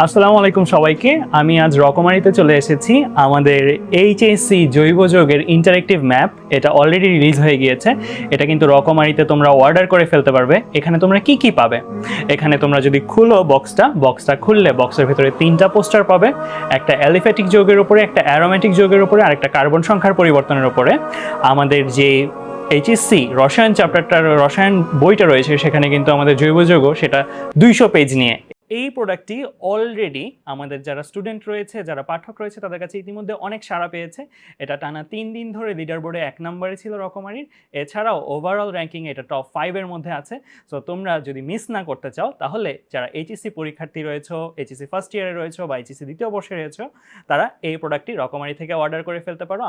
আসসালামু আলাইকুম সবাইকে। আমি আজ রকমারিতে চলে এসেছি। আমাদের এইচএসসি জৈব যৌগের ইন্টারেক্টিভ ম্যাপ এটা অলরেডি রিলিজ হয়ে গিয়েছে। এটা কিন্তু রকমারিতে তোমরা অর্ডার করে ফেলতে পারবে। এখানে তোমরা কি কি পাবে, এখানে তোমরা যদি খুলো বক্সটা খুললে বক্সের ভিতরে 3টা পোস্টার পাবে, একটা অ্যালিফ্যাটিক যৌগের উপরে, একটা অ্যারোমেটিক যৌগের উপরে, আর একটা কার্বন সংখ্যার পরিবর্তনের উপরে। আমাদের যে এইচএসসি রসায়ন চ্যাপ্টারটার রসায়ন বইটা রয়েছে সেখানে কিন্তু আমাদের জৈব যৌগ সেটা 200 পেজ নিয়ে। এই প্রোডাক্টটি অলরেডি আমাদের যারা স্টুডেন্ট রয়েছে, যারা পাঠক রয়েছে, তাদের কাছে ইতিমধ্যে অনেক সাড়া পেয়েছে। এটা টানা 3 দিন ধরে লিডার বোর্ডে 1 নম্বরে ছিল রকমারির। এছাড়াও ওভারঅল র্যাঙ্কিং এটা টপ 5 এর মধ্যে আছে। সো তোমরা যদি মিস না করতে চাও তাহলে যারা এইচএসসি পরীক্ষার্থী রয়েছে, এইচএসসি ফার্স্ট ইয়ারে রয়েছে বা এইচএসসি দ্বিতীয় বর্ষে রয়েছে, তারা এই প্রোডাক্টটি রকমারি থেকে অর্ডার করে ফেলতে পারো।